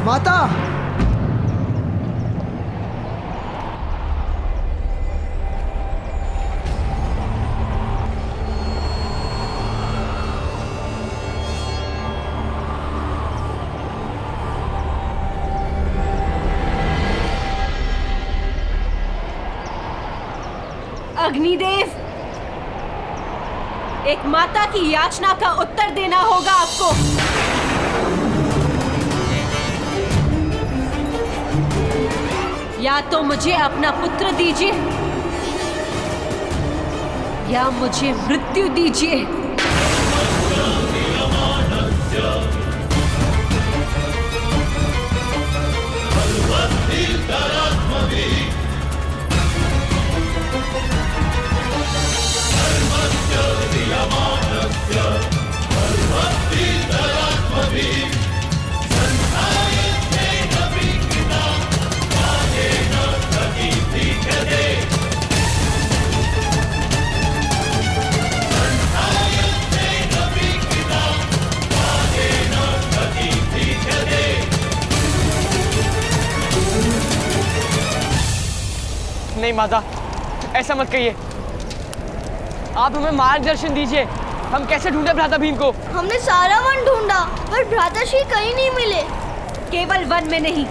माता, अग्निदेव, एक माता की याचना का उत्तर देना होगा आपको। या तो मुझे अपना पुत्र दीजिए या मुझे मृत्यु दीजिए। नहीं माता, ऐसा मत कहिए। आप हमें मार्गदर्शन दीजिए, हम कैसे ढूंढे भ्राता भीम को? हमने सारा वन ढूंढा पर भ्राताश्री कहीं नहीं मिले। केवल वन में नहीं,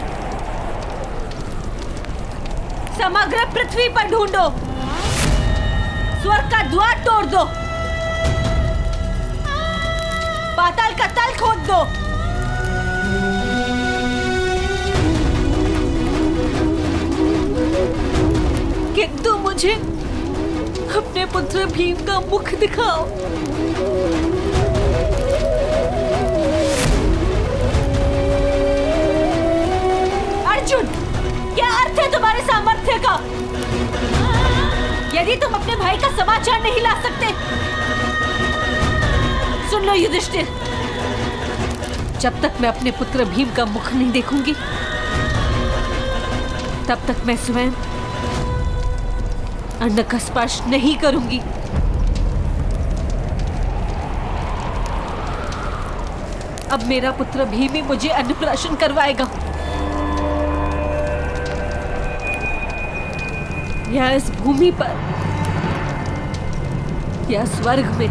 समग्र पृथ्वी पर ढूंढो। स्वर्ग का द्वार तोड़ दो, पाताल का तल खोद दो। किंतु मुझे अपने पुत्र भीम का मुख दिखाओ। अर्जुन, क्या अर्थ है तुम्हारे सामर्थ्य का? यदि तुम अपने भाई का समाचार नहीं ला सकते, सुन लो युधिष्ठिर, जब तक मैं अपने पुत्र भीम का मुख नहीं देखूंगी, तब तक मैं स्वयं अन्न का स्पर्श नहीं करूंगी। अब मेरा पुत्र भीम ही मुझे अन्नप्राशन करवाएगा, या इस भूमि पर या स्वर्ग में।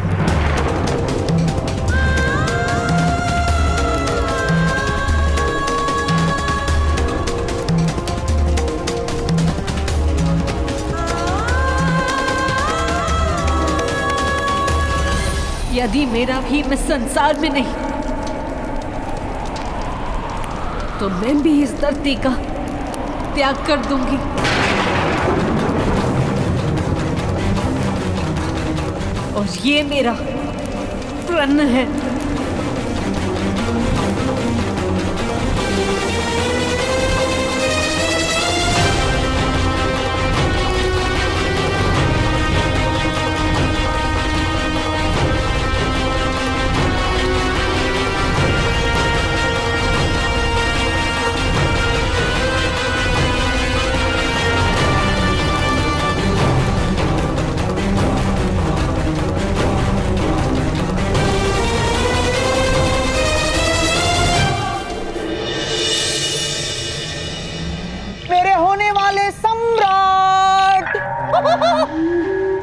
यदि मेरा भीम इस संसार में नहीं, तो मैं भी इस धरती का त्याग कर दूंगी। और ये मेरा प्रण है।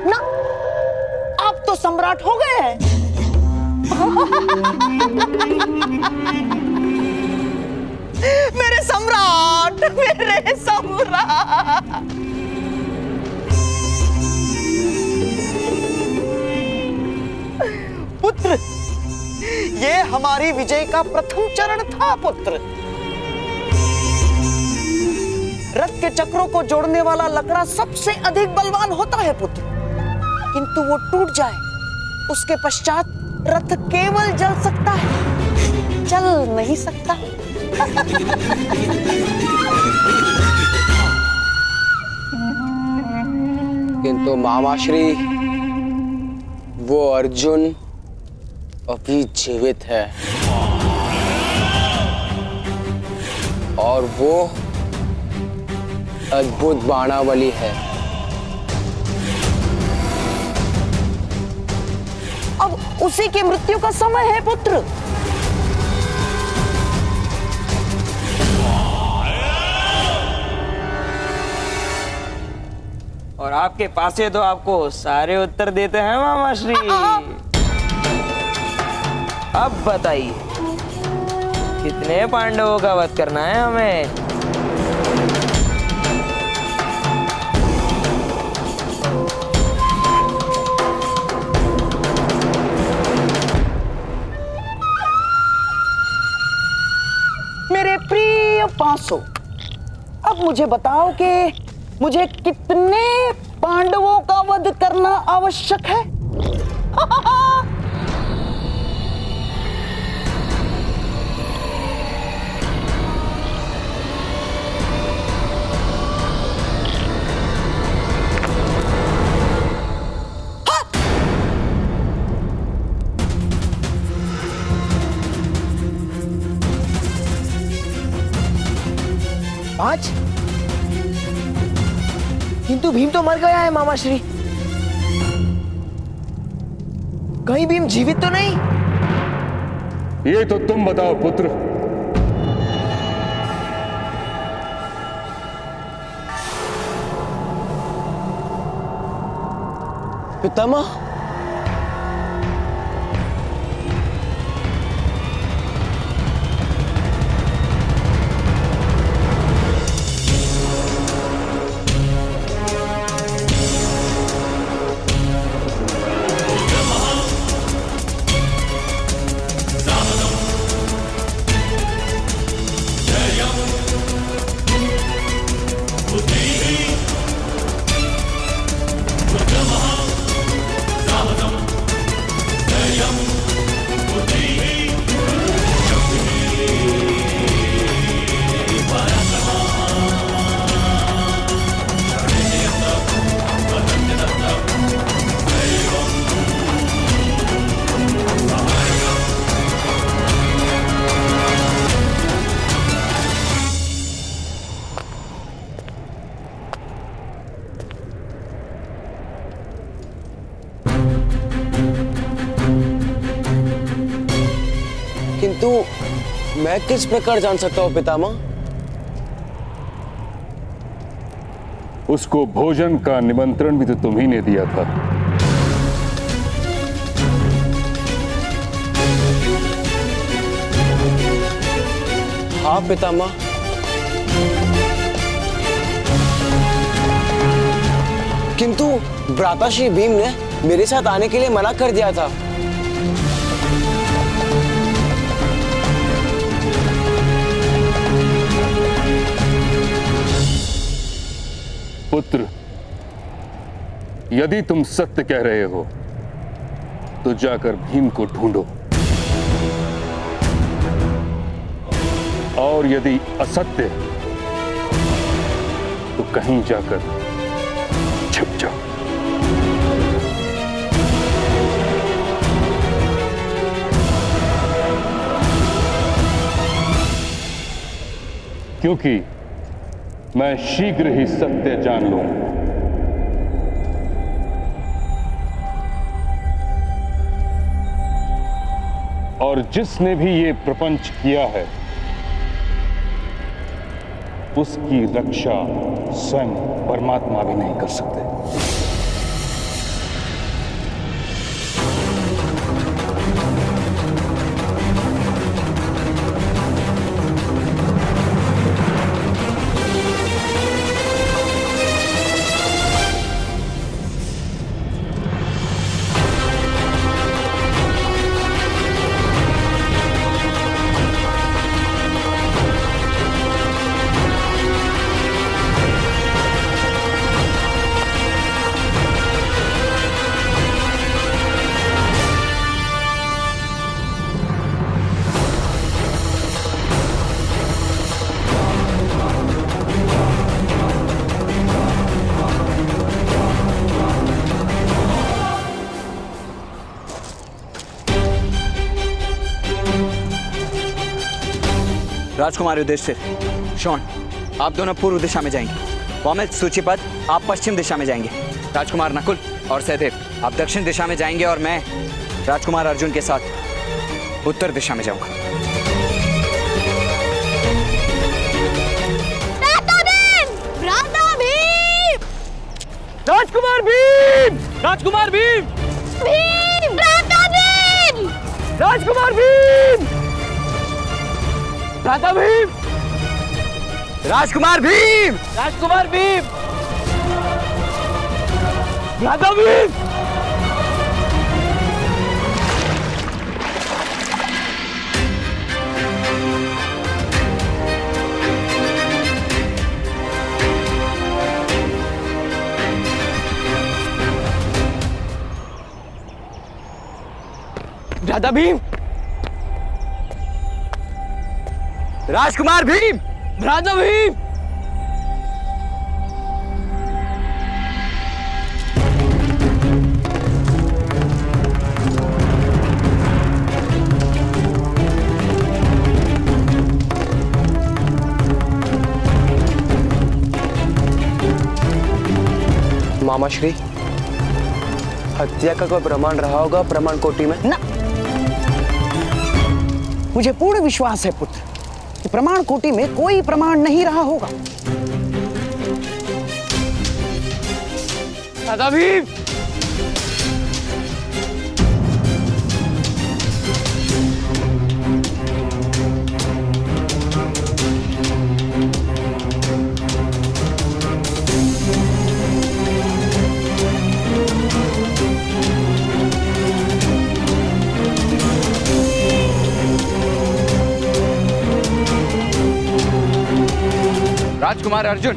ना, आप तो सम्राट हो गए हैं। मेरे सम्राट, मेरे सम्राट। पुत्र, ये हमारी विजय का प्रथम चरण था पुत्र। रथ के चक्रों को जोड़ने वाला लकड़ा सबसे अधिक बलवान होता है पुत्र, किंतु वो टूट जाए उसके पश्चात रथ केवल जल सकता है, चल नहीं सकता। किंतु मामाश्री, वो अर्जुन अभी जीवित है और वो अद्भुत बाणावली है। अब उसी की मृत्यु का समय है पुत्र। आपके पास है तो आपको सारे उत्तर देते हैं मामा श्री। अब बताइए कितने पांडवों का वध करना है हमें? मेरे प्रिय 500, अब मुझे बताओ कि मुझे कितने पांडवों का वध करना आवश्यक है? पांच? किंतु भीम तो मर गया है मामा श्री। कहीं भीम जीवित तो नहीं? ये तो तुम बताओ पुत्र। पितामह, किंतु मैं किस प्रकार जान सकता हूं पितामह? उसको भोजन का निमंत्रण भी तो तुम ही ने दिया था। हाँ पितामह, किंतु भ्राताश्री भीम ने मेरे साथ आने के लिए मना कर दिया था। पुत्र, यदि तुम सत्य कह रहे हो तो जाकर भीम को ढूंढो, और यदि असत्य तो कहीं जाकर छिप जाओ। क्योंकि मैं शीघ्र ही सत्य जान लूंगा। और जिसने भी ये प्रपंच किया है उसकी रक्षा स्वयं परमात्मा भी नहीं कर सकते। राजकुमार युधिष्ठिर, शॉन, आप दोनों पूर्व दिशा में जाएंगे। वॉमिल, सूचीपद, आप पश्चिम दिशा में जाएंगे। राजकुमार नकुल और सहदेव, आप दक्षिण दिशा में जाएंगे और मैं राजकुमार अर्जुन के साथ उत्तर दिशा में जाऊंगा। भ्राता भीम! राजकुमार राजकुमार भीम! राजकुमार भीम! भीम! भ्राता भीम! राजकुमार भीम! भ्राता भीम! राजकुमार भीम! राजकुमार भीम! भ्राता भीम! भ्राता भीम! राजकुमार भीम! भ्राता भीम! मामा श्री, हत्या का कोई प्रमाण रहा होगा प्रमाण कोटि में? ना, मुझे पूर्ण विश्वास है पुत्र कि प्रमाण कोटि में कोई प्रमाण नहीं रहा होगा। भ्राता भीम! राजकुमार अर्जुन!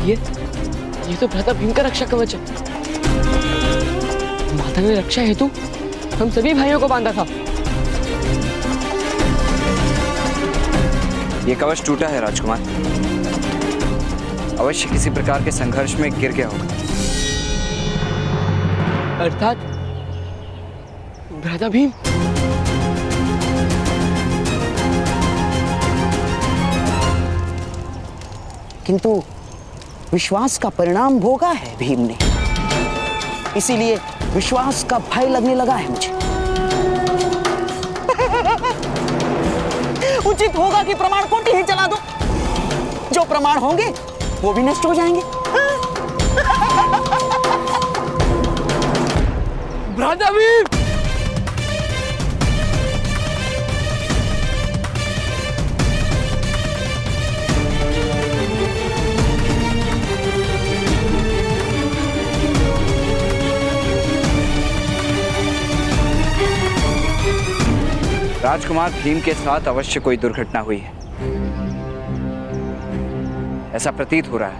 ये तो भ्राता भीम का रक्षा कवच है। माता ने रक्षा हेतु हम सभी भाइयों को बांधा था। ये कवच टूटा है राजकुमार, अवश्य किसी प्रकार के संघर्ष में गिर गया होगा। अर्थात भ्राता भीम? किंतु विश्वास का परिणाम भोगा है भीम ने, इसीलिए विश्वास का भय लगने लगा है मुझे। उचित होगा कि प्रमाण कोटि ही चला दो। जो प्रमाण होंगे वो भी नष्ट हो जाएंगे। भ्राता भीम! राजकुमार भीम के साथ अवश्य कोई दुर्घटना हुई है, ऐसा प्रतीत हो रहा है।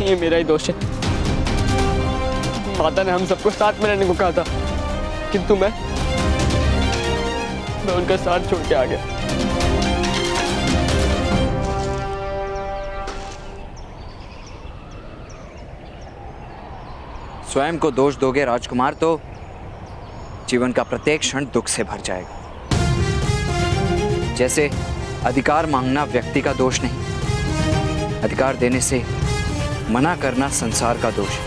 ये मेरा ही दोष है। माता ने हम सबको साथ में रहने को कहा था, किंतु मैं उनका साथ छोड़ के आ गया। स्वयं को दोष दोगे राजकुमार तो जीवन का प्रत्येक क्षण दुख से भर जाएगा। जैसे अधिकार मांगना व्यक्ति का दोष नहीं, अधिकार देने से मना करना संसार का दोष है,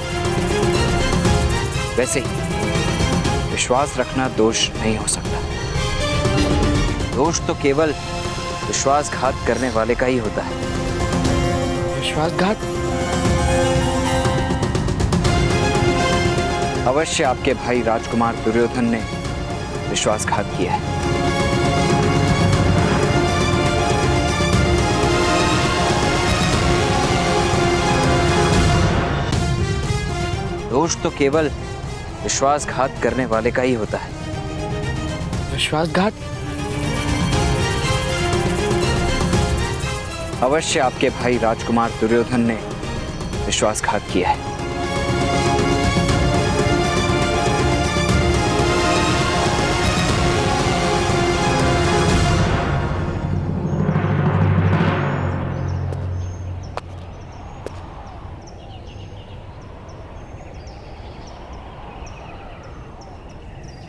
वैसे ही विश्वास रखना दोष नहीं हो सकता। दोष तो केवल विश्वासघात करने वाले का ही होता है। विश्वासघात? अवश्य आपके भाई राजकुमार दुर्योधन ने विश्वासघात किया है। दोष तो केवल विश्वासघात करने वाले का ही होता है। विश्वासघात? अवश्य आपके भाई राजकुमार दुर्योधन ने विश्वासघात किया है।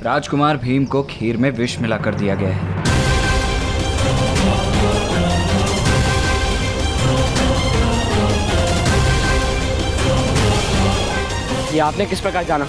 राजकुमार भीम को खीर में विष मिला कर दिया गया है। ये आपने किस प्रकार जाना?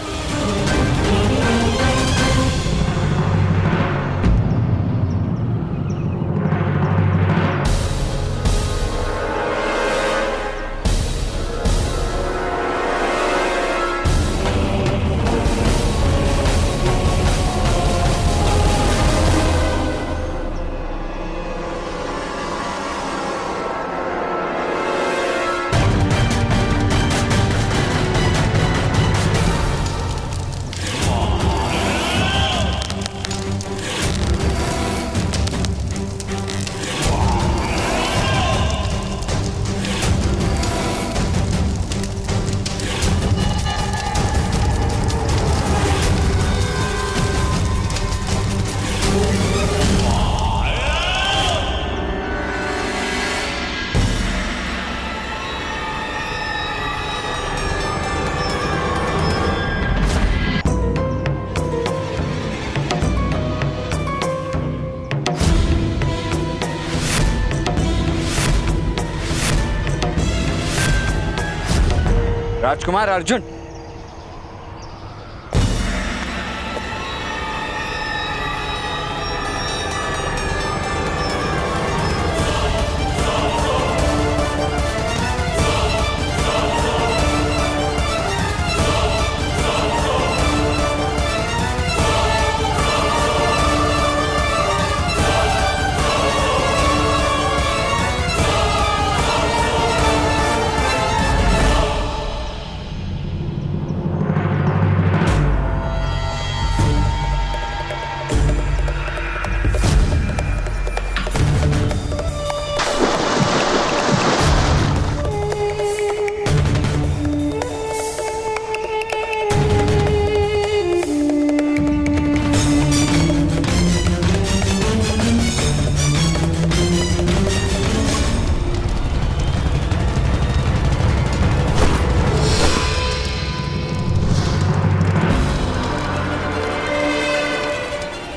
राजकुमार अर्जुन,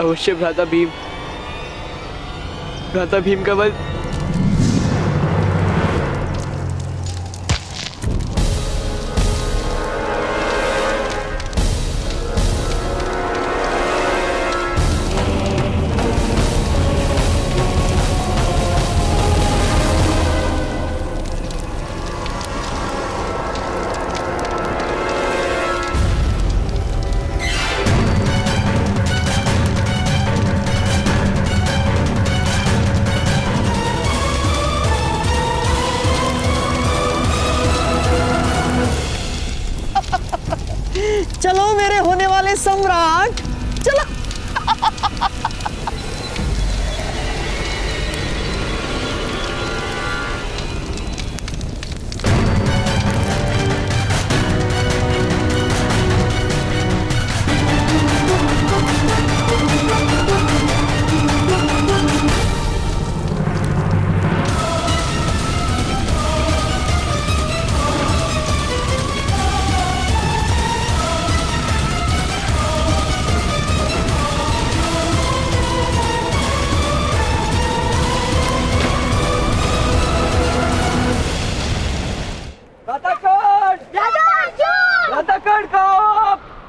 अवश्य भ्राता भीम का वध। चलो मेरे होने वाले सम्राट, चलो।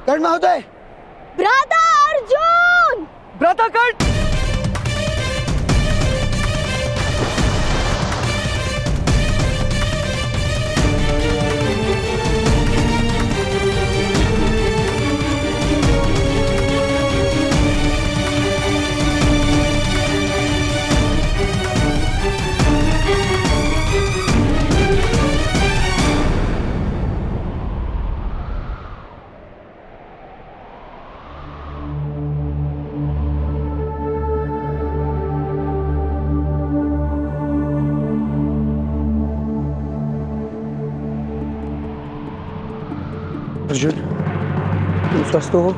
कर्ण महोदय, भ्राता अर्जुन! भ्राता कर्ण! अर्जुन, तुम स्वस्थ हो?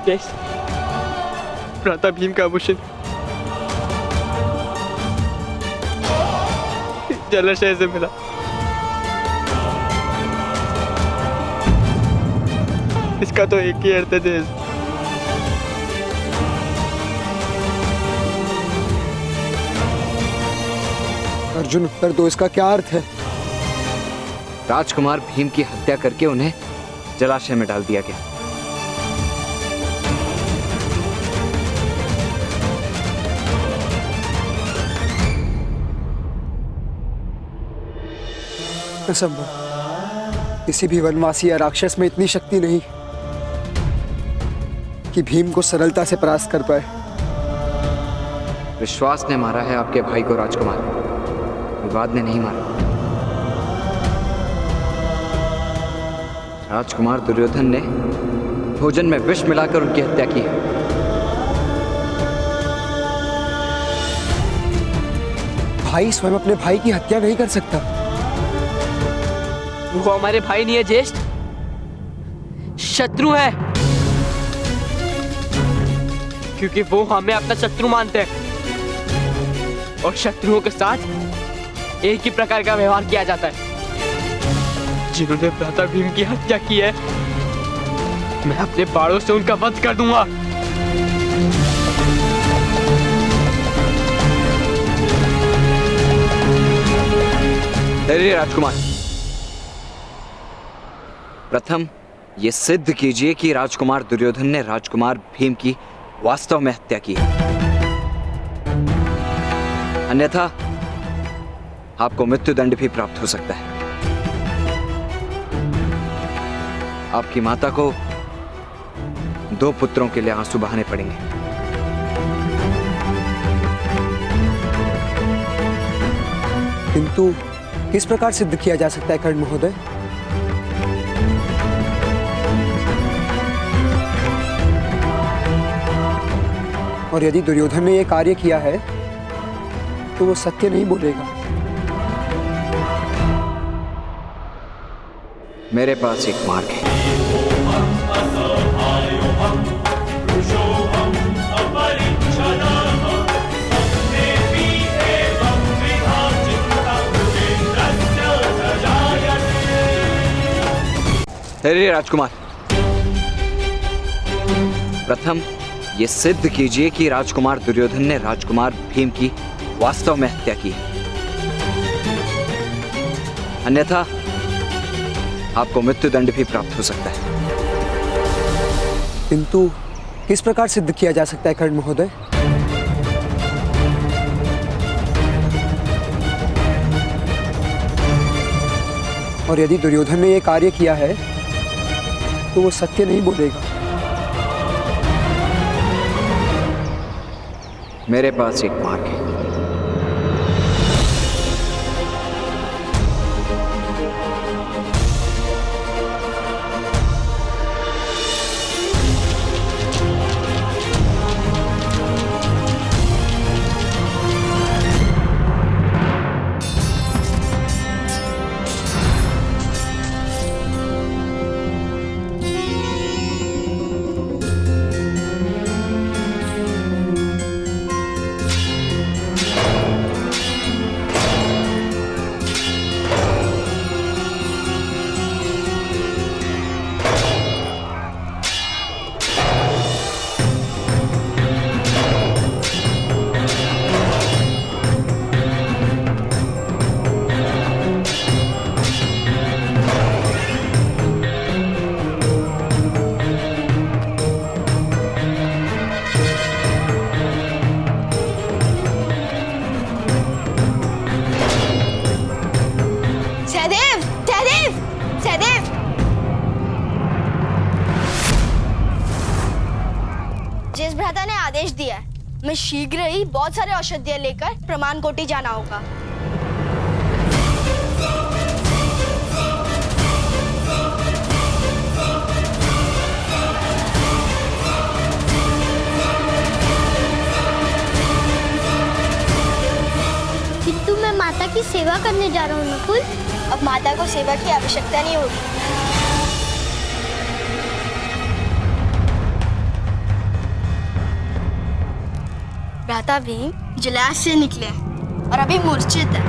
यस, भ्राता भीम का आभूषण जलाशय से मिला। इसका तो एक ही अर्थ है तेज। अर्जुन उत्तर दो, इसका क्या अर्थ है? राजकुमार भीम की हत्या करके उन्हें जलाशय में डाल दिया गया। असंभव। किसी भी वनवासी या राक्षस में इतनी शक्ति नहीं कि भीम को सरलता से परास्त कर पाए। विश्वास ने मारा है आपके भाई को राजकुमार, विवाद ने नहीं मारा। राजकुमार दुर्योधन ने भोजन में विष मिलाकर उनकी हत्या की है। भाई स्वयं अपने भाई की हत्या नहीं कर सकता। वो हमारे भाई नहीं है ज्येष्ठ, शत्रु है। क्योंकि वो हमें अपना शत्रु मानते हैं और शत्रुओं के साथ एक ही प्रकार का व्यवहार किया जाता है। जिन्होंने भ्राता भीम की हत्या की है, मैं अपने बाणों से उनका वध कर दूंगा। अरे राजकुमार, प्रथम ये सिद्ध कीजिए कि राजकुमार दुर्योधन ने राजकुमार भीम की वास्तव में हत्या की है, अन्यथा आपको मृत्युदंड भी प्राप्त हो सकता है। आपकी माता को 2 पुत्रों के लिए आंसू बहाने पड़ेंगे। किंतु किस प्रकार सिद्ध किया जा सकता है कर्ण महोदय? और यदि दुर्योधन ने यह कार्य किया है तो वो सत्य नहीं बोलेगा। मेरे पास एक मार्ग है। अरे राजकुमार, प्रथम ये सिद्ध कीजिए कि राजकुमार दुर्योधन ने राजकुमार भीम की वास्तव में हत्या की है, अन्यथा आपको मृत्युदंड भी प्राप्त हो सकता है। किंतु किस प्रकार सिद्ध किया जा सकता है कर्ण महोदय? और यदि दुर्योधन ने यह कार्य किया है तो वो सत्य नहीं बोलेगा। मेरे पास एक मार्ग है। जिस भ्राता ने आदेश दिया है, मैं शीघ्र ही बहुत सारे औषधियां लेकर प्रमाण कोटि जाना होगा। किंतु मैं माता की सेवा करने जा रहा हूँ नकुल। अब माता को सेवा की आवश्यकता नहीं होगी। भ्राता भीम जलाशय से निकले और अभी मूर्छित है।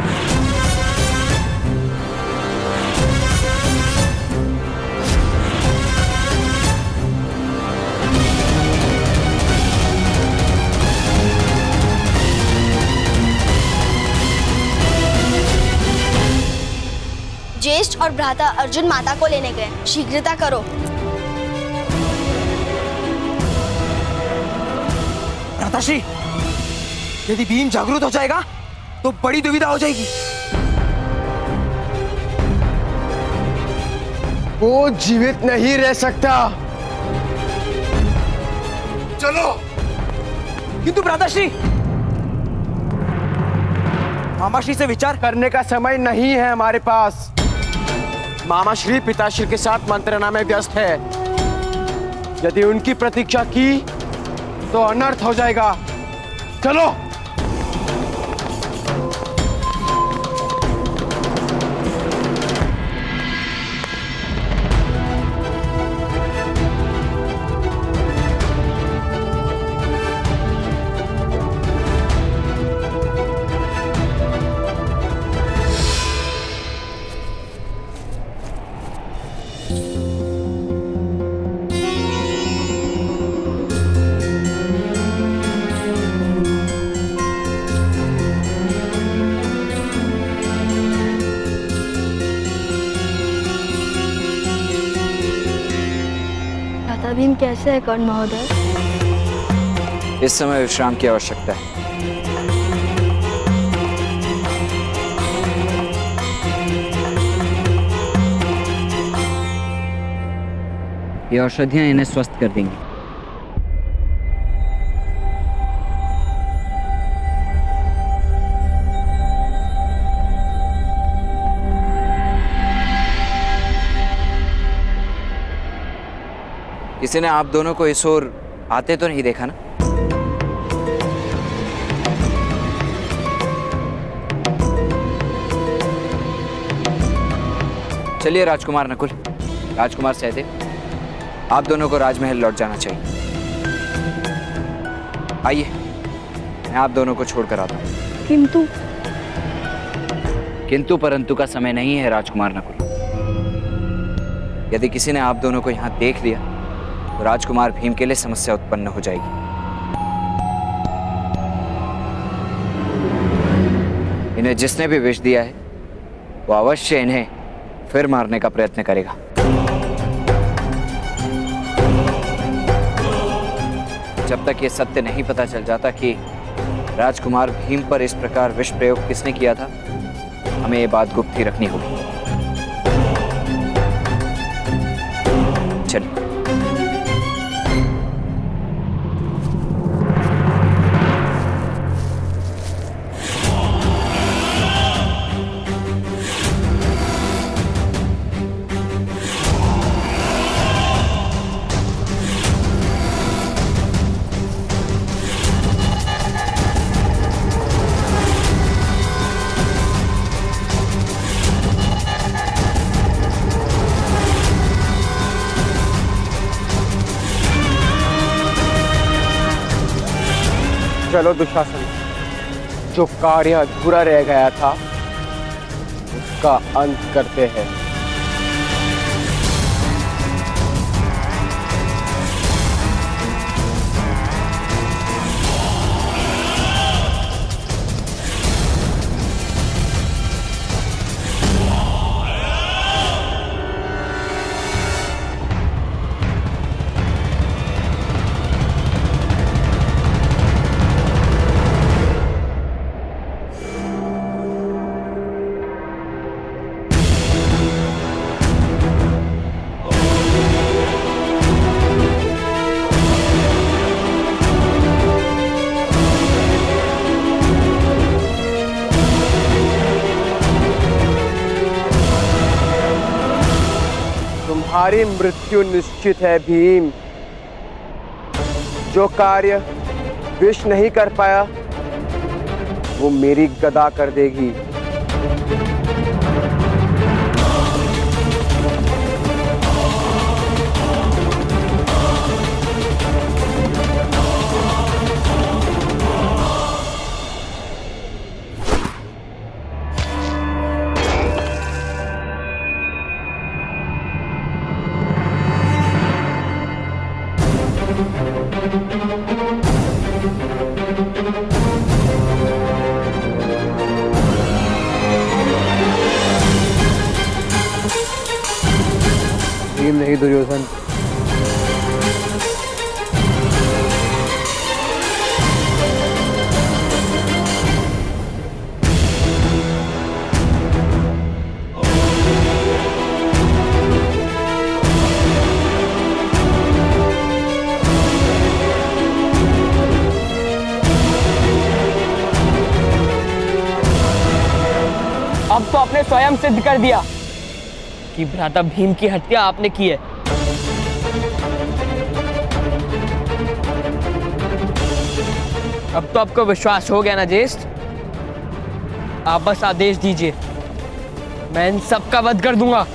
ज्येष्ठ और भ्राता अर्जुन माता को लेने गए। शीघ्रता करो। भ्राताश्री, यदि भीम जागरूक हो जाएगा तो बड़ी दुविधा हो जाएगी। वो जीवित नहीं रह सकता। चलो। किंतु भ्राताश्री, मामाश्री से विचार करने का समय नहीं है हमारे पास। मामाश्री पिताश्री के साथ मंत्रणा में व्यस्त है। यदि उनकी प्रतीक्षा की तो अनर्थ हो जाएगा। चलो। भ्राता भीम कैसे है कर्ण महोदय? इस समय विश्राम की आवश्यकता है। ये औषधियां इन्हें स्वस्थ कर देंगी। किसी ने आप दोनों को इस ओर आते तो नहीं देखा ना? चलिए राजकुमार नकुल, राजकुमार सहदेव, आप दोनों को राजमहल लौट जाना चाहिए। आइए, मैं आप दोनों को छोड़कर आता हूं। किंतु परंतु का समय नहीं है राजकुमार नकुल। यदि किसी ने आप दोनों को यहां देख लिया तो राजकुमार भीम के लिए समस्या उत्पन्न हो जाएगी। इन्हें जिसने भी विष दिया है वो अवश्य इन्हें फिर मारने का प्रयत्न करेगा। जब तक ये सत्य नहीं पता चल जाता कि राजकुमार भीम पर इस प्रकार विष प्रयोग किसने किया था, हमें ये बात गुप्त ही रखनी होगी। चलिए। चलो दुशासन, जो कार्य अधूरा रह गया था उसका अंत करते हैं। तुम्हारी मृत्यु निश्चित है भीम। जो कार्य विष नहीं कर पाया वो मेरी गदा कर देगी। भीम नहीं दुर्योधन। अब तो आपने स्वयं सिद्ध कर दिया कि भ्राता भीम की हत्या आपने की है। अब तो आपको विश्वास हो गया ना ज्येष्ठ? आप बस आदेश दीजिए, मैं इन सब का वध कर दूंगा।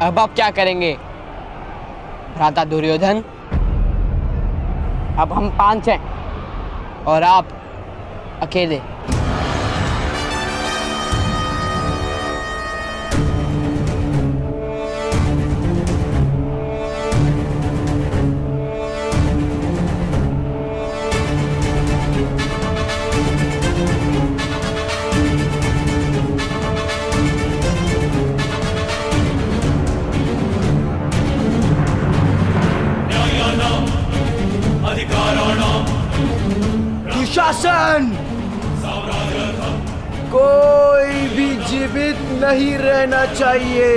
अब आप क्या करेंगे भ्राता दुर्योधन? अब हम 5 हैं और आप अकेले। दुशासन, कोई भी जीवित नहीं रहना चाहिए।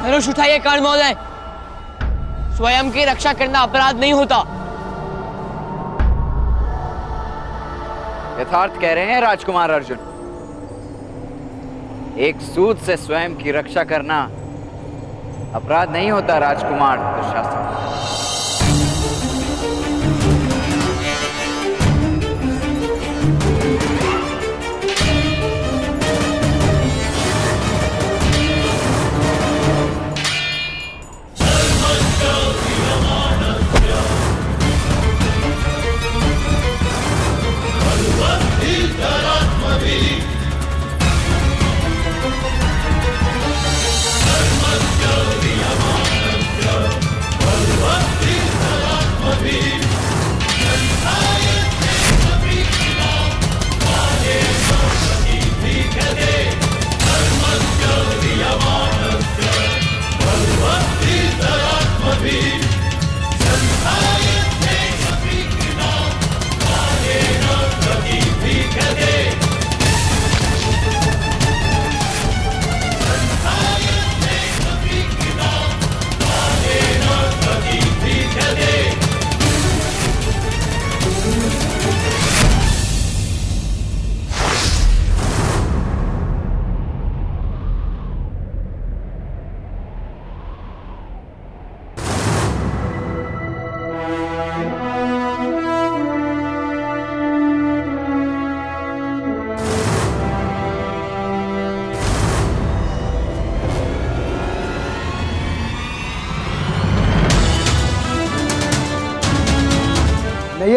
धनुष उठाइए कर्ण महोदय, स्वयं की रक्षा करना अपराध नहीं होता। यथार्थ कह रहे हैं राजकुमार अर्जुन। एक सूद से स्वयं की रक्षा करना अपराध नहीं होता राजकुमार दुशासन। Bye.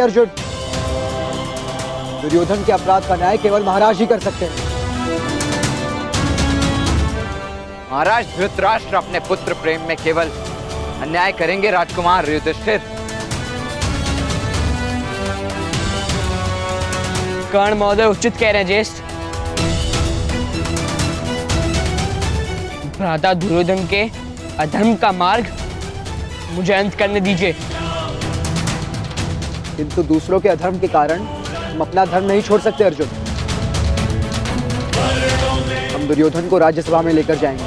नहीं अर्जुन, दुर्योधन के अपराध का न्याय केवल महाराज ही कर सकते हैं। महाराज धृतराष्ट्र अपने पुत्र प्रेम में केवल अन्याय करेंगे राजकुमार युधिष्ठिर। कर्ण महोदय उचित कह रहे हैं ज्येष्ठ। भ्राता दुर्योधन के अधर्म का मार्ग मुझे अंत करने दीजिए। किंतु दूसरों के अधर्म के कारण हम अपना धर्म नहीं छोड़ सकते अर्जुन। हम दुर्योधन को राज्यसभा में लेकर जाएंगे।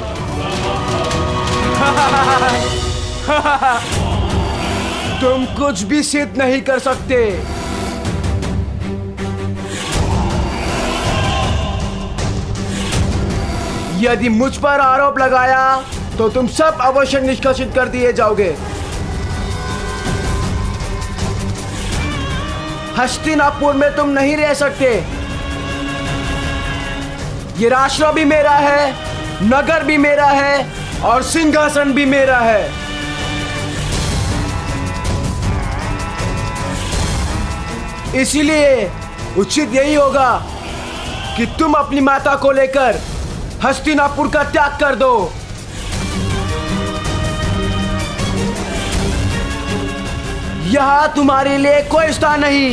तुम कुछ भी सिद्ध नहीं कर सकते। यदि मुझ पर आरोप लगाया तो तुम सब अवश्य निष्कासित कर दिए जाओगे। हस्तिनापुर में तुम नहीं रह सकते। ये राष्ट्र भी मेरा है, नगर भी मेरा है और सिंहासन भी मेरा है। इसीलिए उचित यही होगा कि तुम अपनी माता को लेकर हस्तिनापुर का त्याग कर दो। यहां तुम्हारे लिए कोई स्थान नहीं।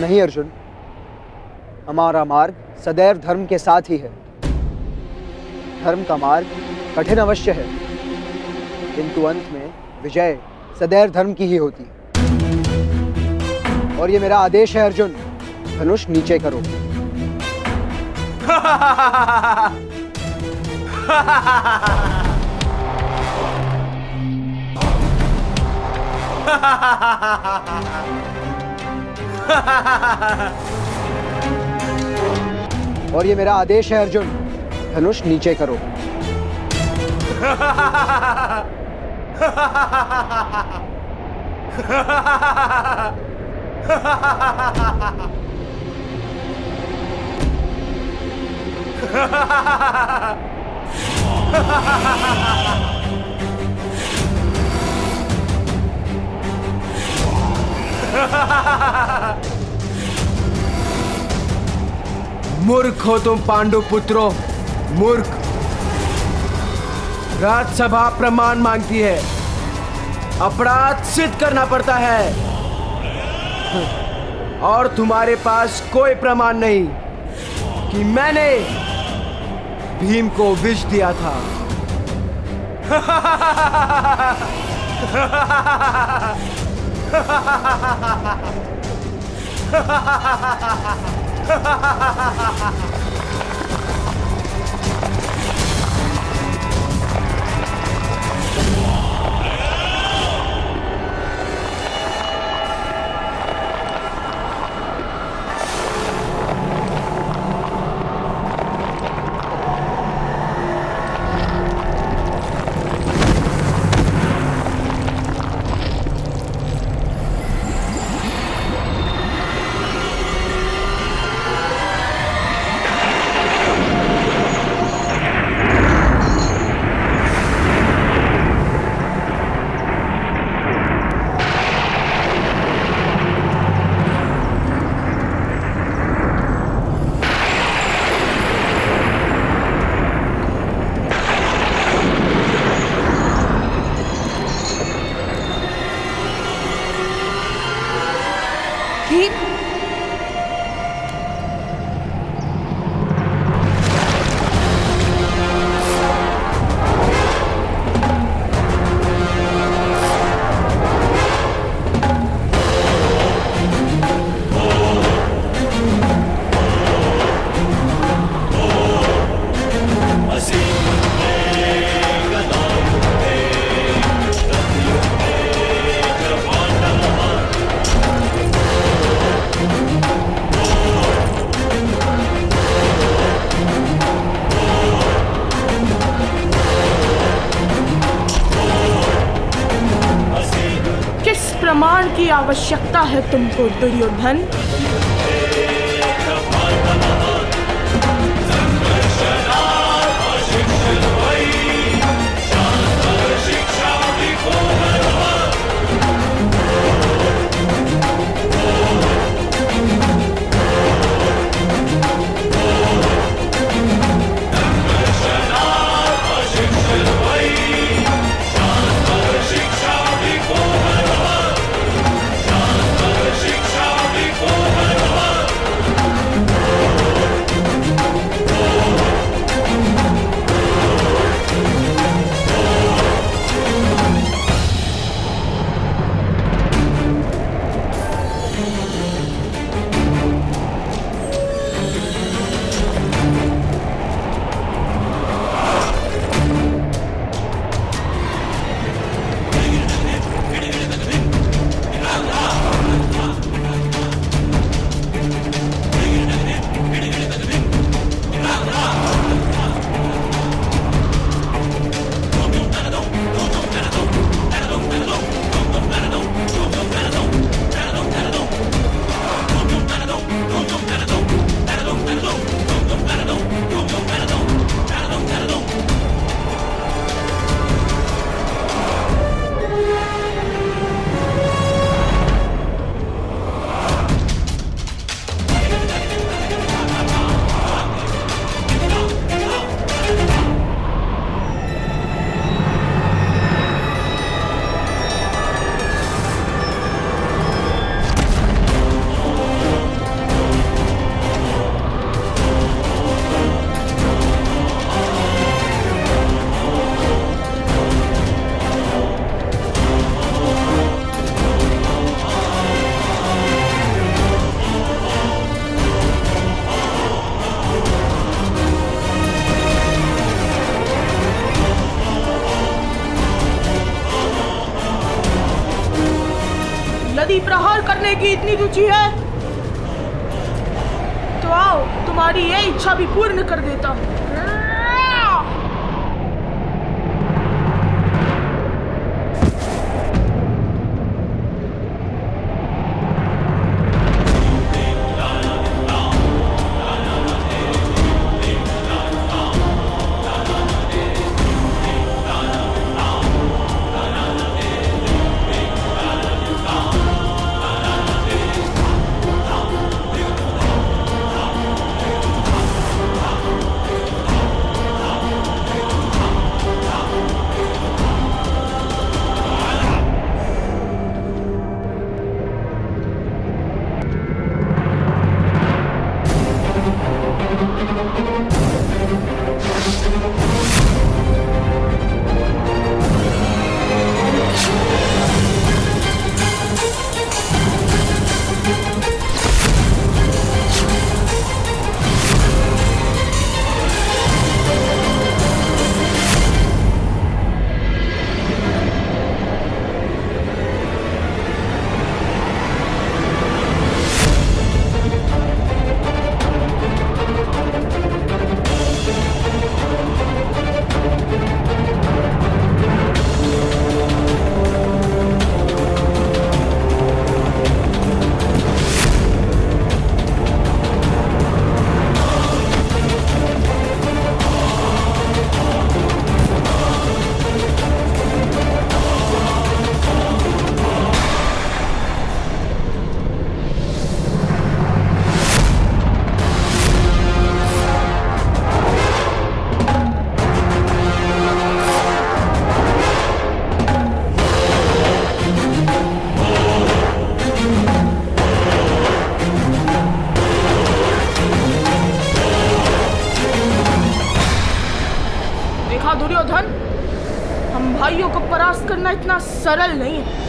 नहीं अर्जुन, हमारा मार्ग सदैव धर्म के साथ ही है। धर्म का मार्ग कठिन अवश्य है, किंतु अंत में विजय सदैव धर्म की ही होती है। और ये मेरा आदेश है अर्जुन, धनुष नीचे करो। और ये मेरा आदेश है अर्जुन, धनुष नीचे करो। मूर्ख हो तुम पांडु पुत्रों, मूर्ख। राज्यसभा प्रमाण मांगती है, अपराध सिद्ध करना पड़ता है और तुम्हारे पास कोई प्रमाण नहीं कि मैंने भीम को विष दिया था। प्रमाण की आवश्यकता है तुमको दुर्योधन? सोने की इतनी रुचि है तो आओ तुम्हारी ये इच्छा भी पूर्ण कर देता हूँ। दुर्योधन, हम भाइयों को परास्त करना इतना सरल नहीं है।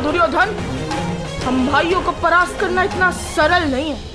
दुर्योधन, हम भाइयों को परास्त करना इतना सरल नहीं है।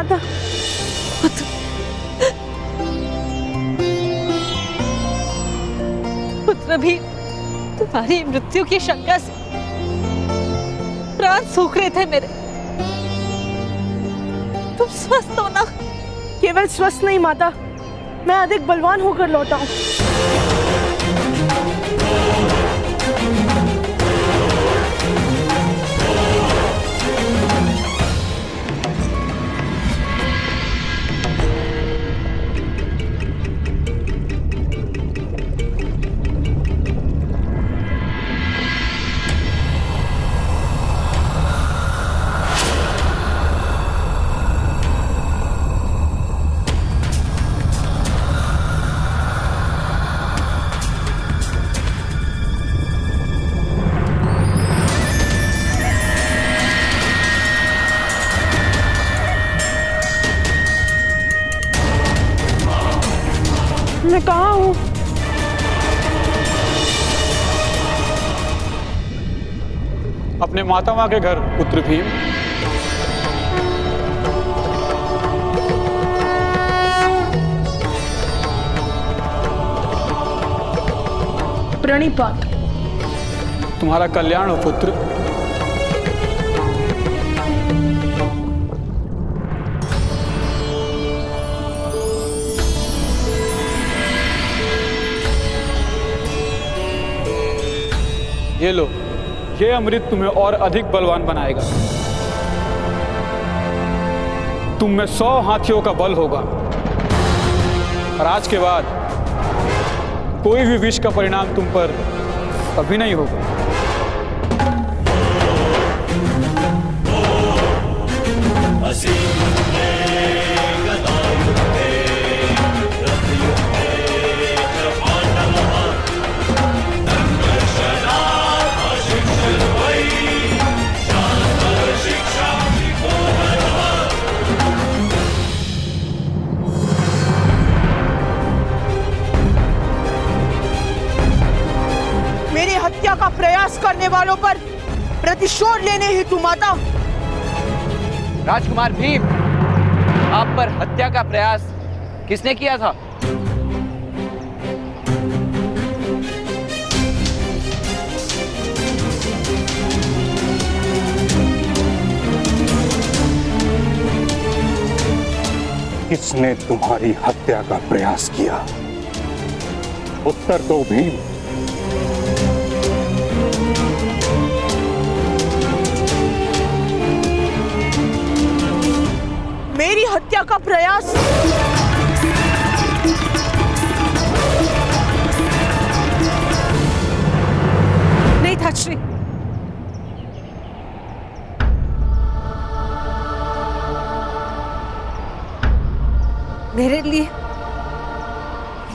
माता। पुत्र भी तुम्हारी मृत्यु की शंका से प्राण सूख रहे थे मेरे। तुम स्वस्थ हो ना? केवल स्वस्थ नहीं माता, मैं अधिक बलवान होकर लौटा हूँ। मैं कहाँ हूँ? अपने मातामह के घर पुत्र भीम। प्रणिपात। तुम्हारा कल्याण हो पुत्र। ये लो, ये अमृत तुम्हें और अधिक बलवान बनाएगा। तुम में 100 हाथियों का बल होगा और आज के बाद कोई भी विष का परिणाम तुम पर कभी नहीं होगा। मेरी हत्या का प्रयास करने वालों पर प्रतिशोध लेने हेतु माता। राजकुमार भीम, आप पर हत्या का प्रयास किसने किया था? किसने तुम्हारी हत्या का प्रयास किया? उत्तर दो भीम। मेरी हत्या का प्रयास नहीं था श्री। मेरे लिए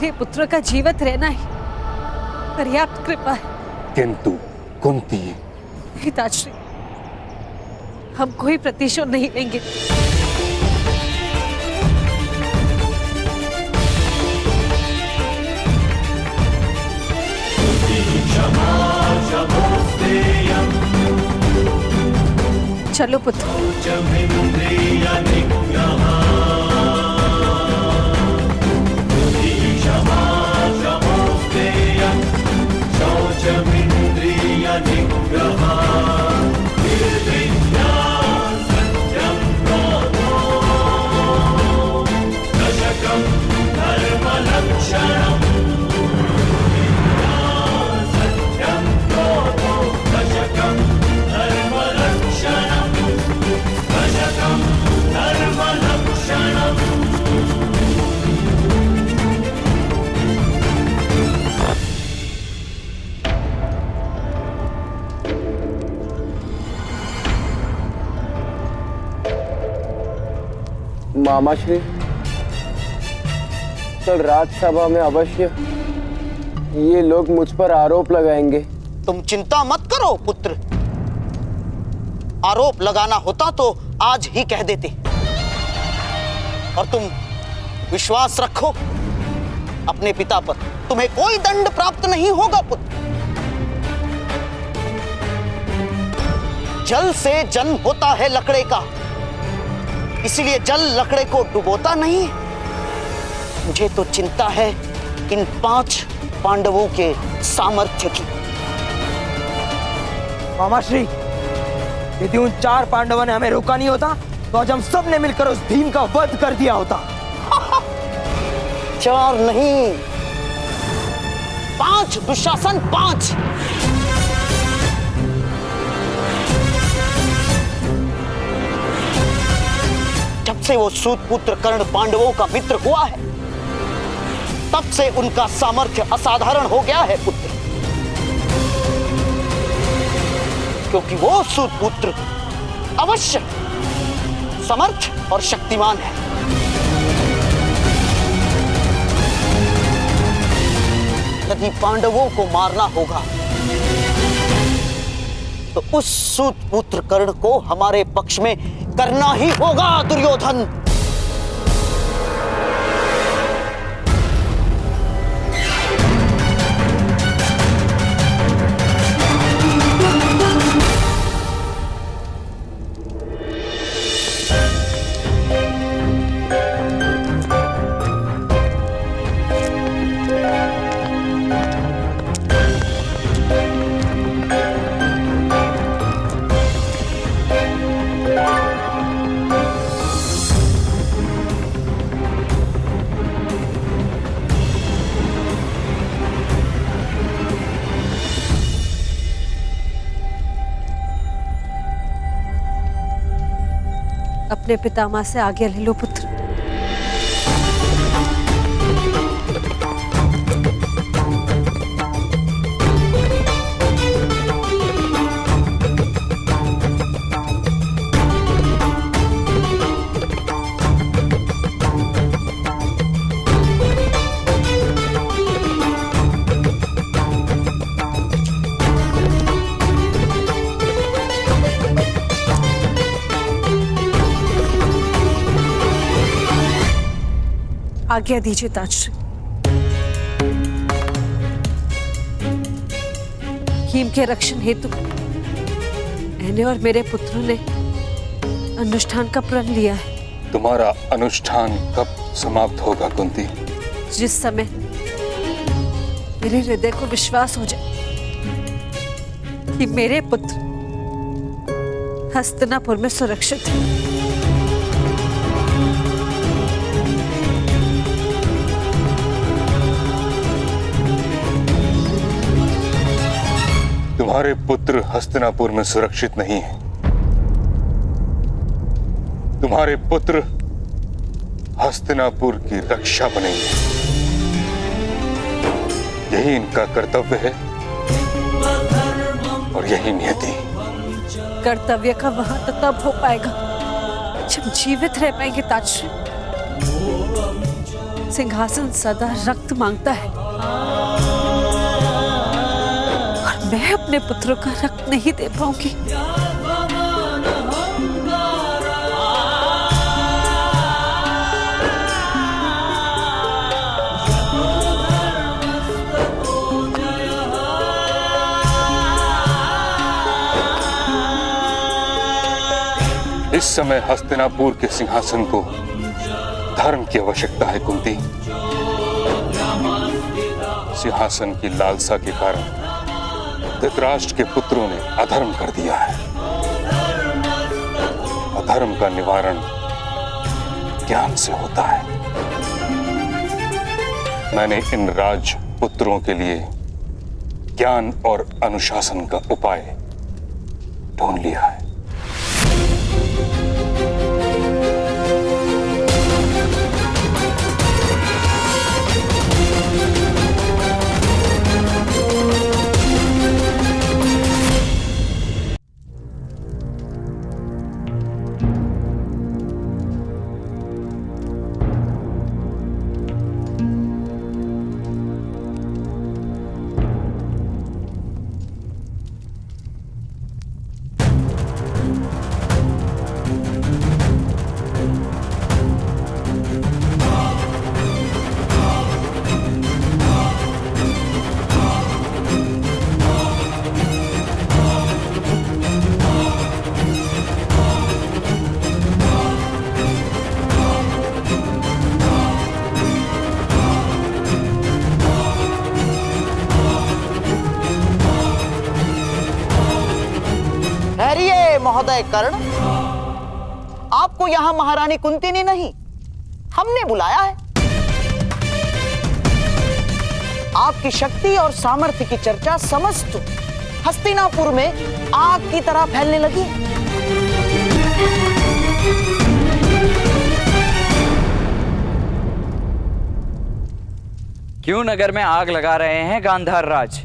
मेरे पुत्र का जीवित रहना ही पर्याप्त कृपा है। किंतु कुंती, पिताश्री, हम कोई प्रतिशोध नहीं लेंगे। चलो पुत्र। मामाश्री, कल राज्यसभा में अवश्य ये लोग मुझ पर आरोप लगाएंगे। तुम चिंता मत करो पुत्र, आरोप लगाना होता तो आज ही कह देते। और तुम विश्वास रखो अपने पिता पर, तुम्हें कोई दंड प्राप्त नहीं होगा पुत्र। जल से जन्म होता है लकड़े का, इसीलिए जल लकड़े को डुबोता नहीं। मुझे तो चिंता है इन 5 पांडवों के सामर्थ्य की। मामाश्री, यदि उन 4 पांडवों ने हमें रोका नहीं होता तो आज हम सब ने मिलकर उस भीम का वध कर दिया होता। 4 नहीं, 5 दुशासन, 5। जब से वो सूत पुत्र कर्ण पांडवों का मित्र हुआ है तब से उनका सामर्थ्य असाधारण हो गया है पुत्र। क्योंकि वो सूत पुत्र अवश्य समर्थ और शक्तिमान है। यदि पांडवों को मारना होगा तो उस सूत पुत्र कर्ण को हमारे पक्ष में करना ही होगा दुर्योधन। अपने पितामह से आज्ञा ले लो पुत्र। आज्ञा दीजिए ताजश्री। भीम के रक्षण हेतु मैंने और मेरे पुत्रों ने अनुष्ठान का प्रण लिया है। तुम्हारा अनुष्ठान कब समाप्त होगा कुंती? जिस समय मेरे हृदय को विश्वास हो जाए कि मेरे पुत्र हस्तिनापुर में सुरक्षित है। तुम्हारे पुत्र हस्तिनापुर में सुरक्षित नहीं है। तुम्हारे पुत्र हस्तिनापुर की रक्षा बनेंगे। यही इनका कर्तव्य है और यही नियति। कर्तव्य का वहां तो तब हो पाएगा जब जीवित रह पाएंगे ताजश्री। सिंहासन सदा रक्त मांगता है और मैं अपने पुत्रों का रक्त नहीं दे पाऊंगी। इस समय हस्तिनापुर के सिंहासन को धर्म की आवश्यकता है कुंती। सिंहासन की लालसा के कारण धृतराष्ट्र के पुत्रों ने अधर्म कर दिया है। अधर्म का निवारण ज्ञान से होता है। मैंने इन राजपुत्रों के लिए ज्ञान और अनुशासन का उपाय ढूंढ लिया है। ठहरिए महोदय कर्ण, आपको यहां महारानी कुंती ने नहीं, हमने बुलाया है। आपकी शक्ति और सामर्थ्य की चर्चा समस्त हस्तिनापुर में आग की तरह फैलने लगी। क्यों नगर में आग लगा रहे हैं गांधार राज?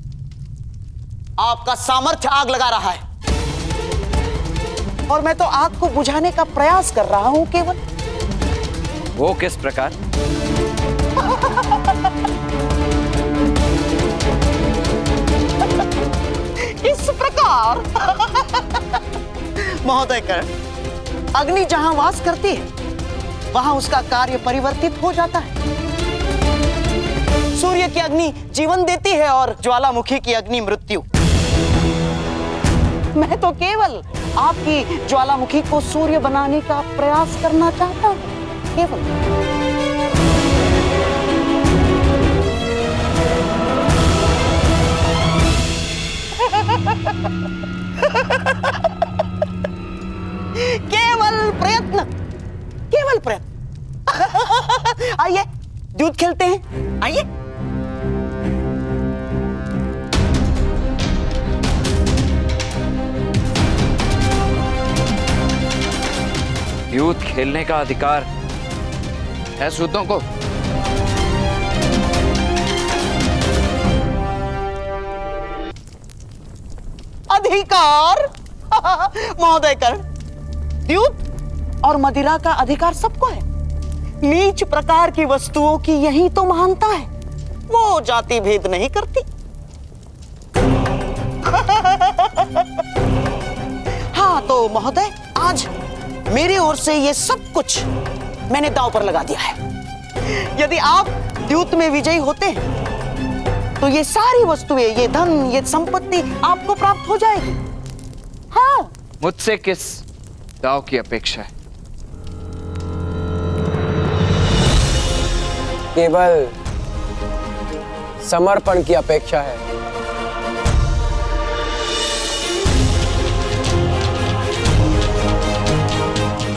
आपका सामर्थ्य आग लगा रहा है और मैं तो आग को बुझाने का प्रयास कर रहा हूं केवल। वो किस प्रकार? इस प्रकार महोदय कर्ण, अग्नि जहां वास करती है वहां उसका कार्य परिवर्तित हो जाता है। सूर्य की अग्नि जीवन देती है और ज्वालामुखी की अग्नि मृत्यु। मैं तो केवल आपकी ज्वालामुखी को सूर्य बनाने का प्रयास करना चाहता हूं, केवल। केवल प्रयत्न, केवल प्रयत्न। आइए दूध खेलते हैं, आइए। युद्ध खेलने का अधिकार है सूतों को? अधिकार महोदय कर्ण, द्यूत और मदिरा का अधिकार सबको है। नीच प्रकार की वस्तुओं की यही तो महानता है, वो जाति भेद नहीं करती। हाँ तो महोदय, आज मेरी ओर से ये सब कुछ मैंने दांव पर लगा दिया है। यदि आप द्यूत में विजयी होते हैं तो ये सारी वस्तुएं, ये धन, ये संपत्ति आपको प्राप्त हो जाएगी। हाँ। मुझसे किस दांव की अपेक्षा है? केवल समर्पण की अपेक्षा है।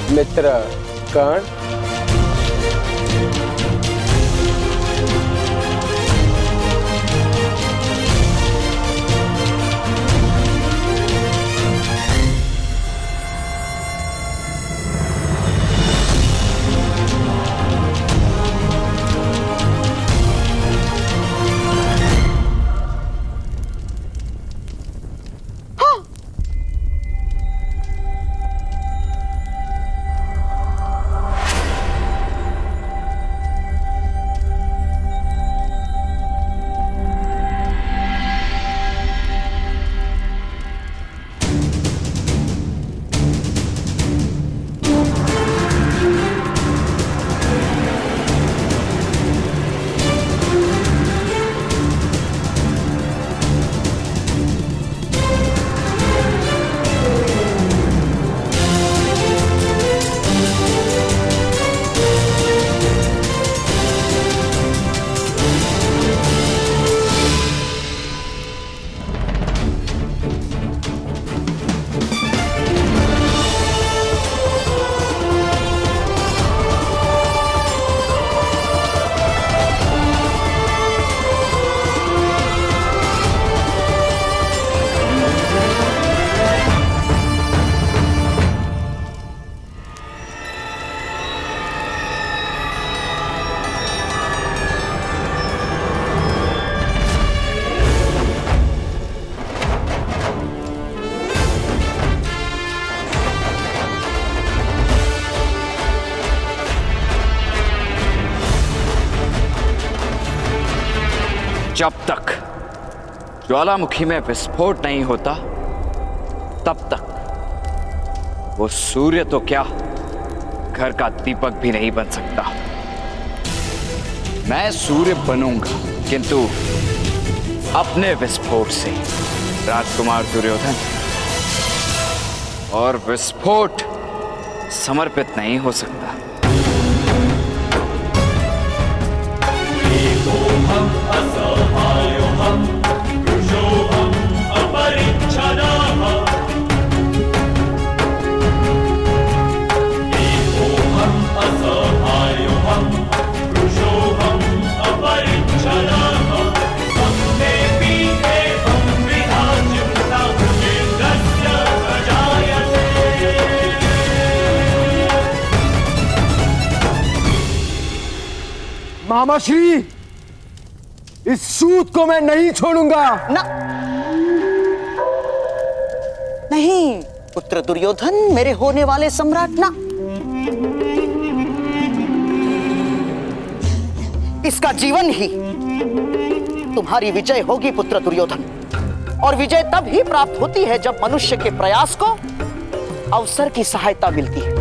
मित्र कर्ण, जब तक ज्वालामुखी में विस्फोट नहीं होता तब तक वो सूर्य तो क्या, घर का दीपक भी नहीं बन सकता। मैं सूर्य बनूंगा, किंतु अपने विस्फोट से, राजकुमार दुर्योधन। और विस्फोट समर्पित नहीं हो सकता। मामाश्री, इस सूत को मैं नहीं छोड़ूंगा। ना, नहीं पुत्र दुर्योधन, मेरे होने वाले सम्राट, ना। इसका जीवन ही तुम्हारी विजय होगी पुत्र दुर्योधन। और विजय तब ही प्राप्त होती है जब मनुष्य के प्रयास को अवसर की सहायता मिलती है।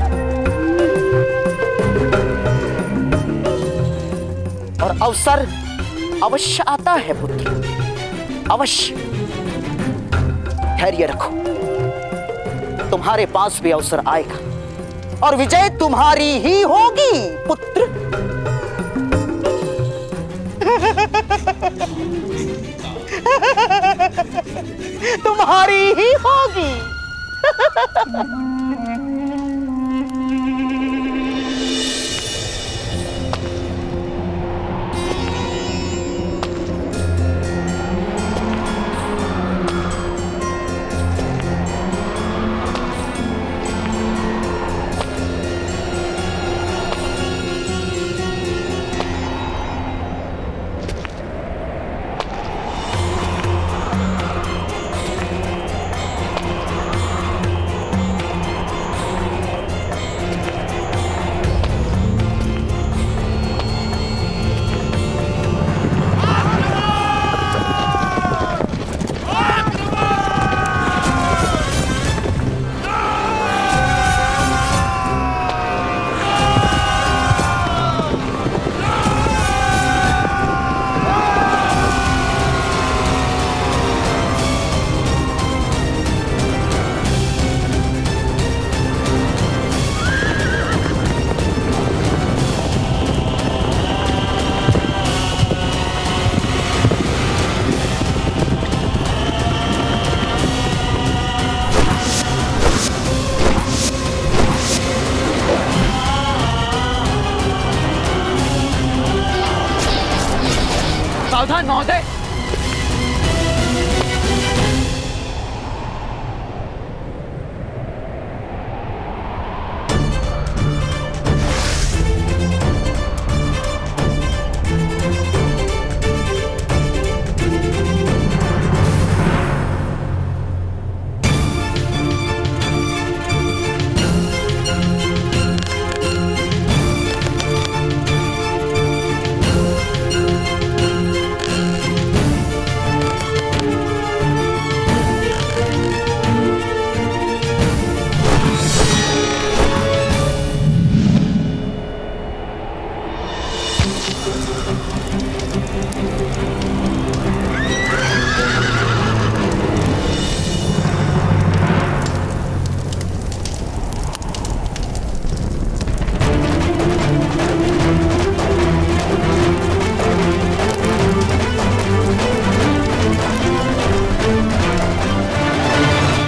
और अवसर अवश्य आता है पुत्र, अवश्य। धैर्य रखो, तुम्हारे पास भी अवसर आएगा और विजय तुम्हारी ही होगी पुत्र। तुम्हारी ही होगी। सावधान महोदय।